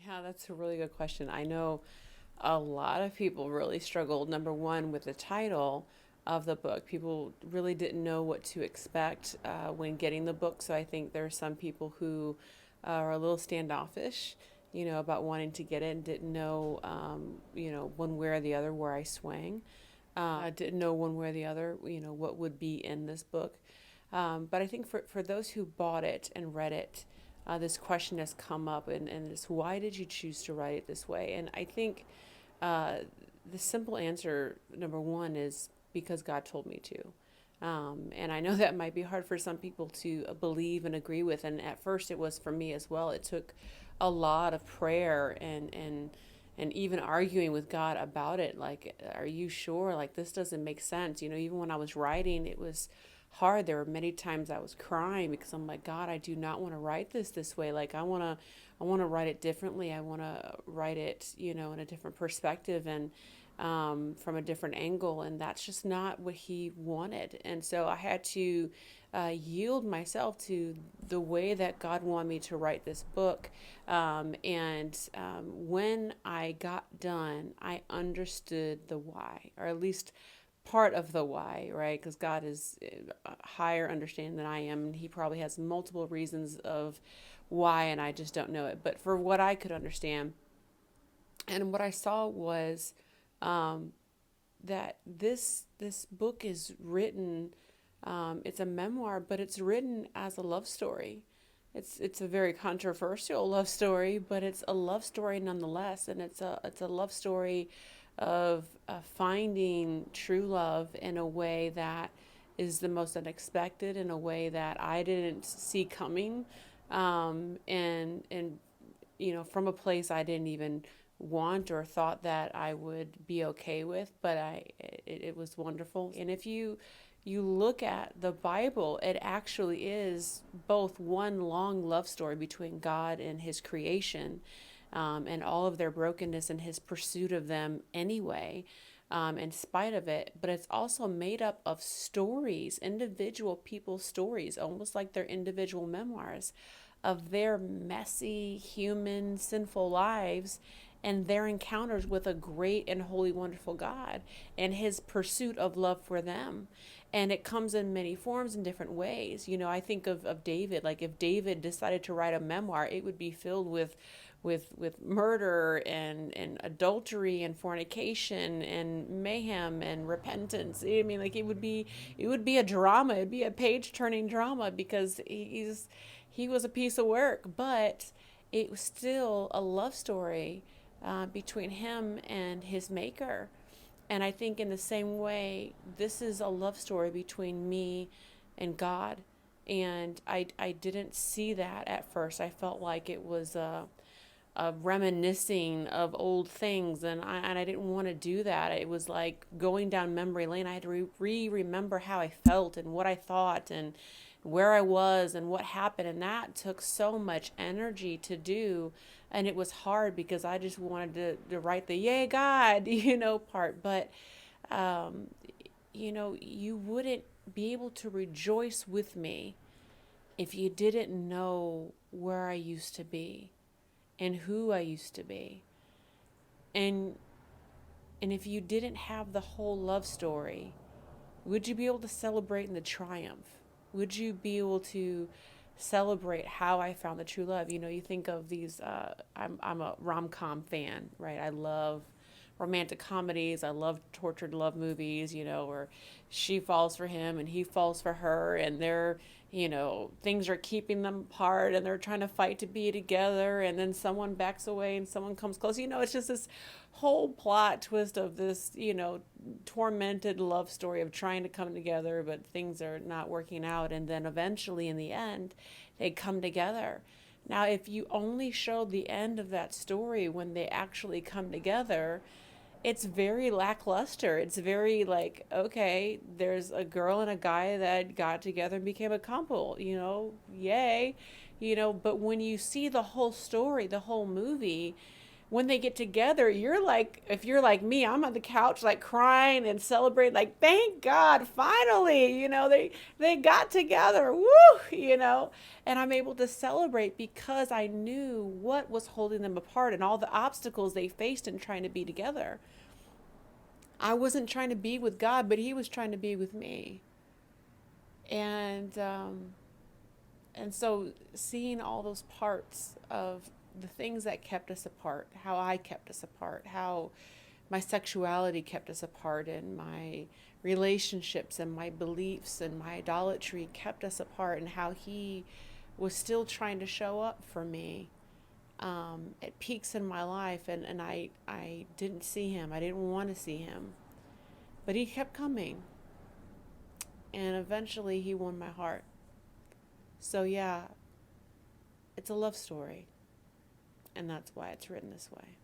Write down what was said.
Yeah, that's a really good question. I know a lot of people really struggled, number one, with the title of the book. People really didn't know what to expect when getting the book. So I think there are some people who are a little standoffish, about wanting to get it and didn't know, one way or the other where I swang. Didn't know one way or the other, what would be in this book. But I think for those who bought it and read it, this question has come up, and it's why did you choose to write it this way? And I think uh, the simple answer, number one, is because God told me to. And I know that might be hard for some people to believe and agree with. And at first, it was for me as well. It took a lot of prayer and even arguing with God about it. Like, are you sure? Like, this doesn't make sense. Even when I was writing, it was hard. There were many times I was crying because I'm like, God, I do not want to write this way. Like, I want to write it differently. I want to write it, in a different perspective and from a different angle. And that's just not what he wanted. And so I had to yield myself to the way that God wanted me to write this book. And when I got done, I understood the why, or at least part of the why, right? Because God is a higher understanding than I am, and He probably has multiple reasons of why, and I just don't know it. But for what I could understand, and what I saw was um, that this book is written. It's a memoir, but it's written as a love story. It's a very controversial love story, but it's a love story nonetheless, and it's a love story of finding true love in a way that is the most unexpected, in a way that I didn't see coming, and from a place I didn't even want or thought that I would be okay with, but it was wonderful. And if you look at the Bible, it actually is both one long love story between God and His creation, and all of their brokenness and His pursuit of them anyway, in spite of it. But it's also made up of stories, individual people's stories, almost like their individual memoirs of their messy, human, sinful lives and their encounters with a great and holy, wonderful God and His pursuit of love for them. And it comes in many forms in different ways. I think of David. Like, if David decided to write a memoir, it would be filled with murder and adultery and fornication and mayhem and repentance. I mean, like, it would be a drama. It'd be a page turning drama because he was a piece of work, but it was still a love story between him and his maker. And I think in the same way, this is a love story between me and God. And I didn't see that at first. I felt like it was reminiscing of old things, and I didn't want to do that. It was like going down memory lane. I had to remember how I felt and what I thought and where I was and what happened, and that took so much energy to do. And it was hard because I just wanted to write the "Yay God," part. But um, you wouldn't be able to rejoice with me if you didn't know where I used to be and who I used to be. And and if you didn't have the whole love story, would you be able to celebrate in the triumph? Would you be able to celebrate how I found the true love? You think of these. I'm a rom com fan, right? I love romantic comedies. I love tortured love movies. Where she falls for him and he falls for her, and things are keeping them apart, and they're trying to fight to be together, and then someone backs away and someone comes close. It's just this whole plot twist of this, tormented love story of trying to come together, but things are not working out. And then eventually, in the end, they come together. Now, if you only showed the end of that story when they actually come together, it's very lackluster. It's very like, okay, there's a girl and a guy that got together and became a couple, yay. But when you see the whole story, the whole movie, when they get together, you're like, if you're like me, I'm on the couch like crying and celebrating, like, thank God, finally, they got together, woo, and I'm able to celebrate because I knew what was holding them apart and all the obstacles they faced in trying to be together. I wasn't trying to be with God, but He was trying to be with me. And so seeing all those parts of the things that kept us apart, how I kept us apart, how my sexuality kept us apart, and my relationships and my beliefs and my idolatry kept us apart, and how He was still trying to show up for me at peaks in my life, and I didn't see Him. I didn't want to see Him. But He kept coming. And eventually He won my heart. So yeah, it's a love story. And that's why it's written this way.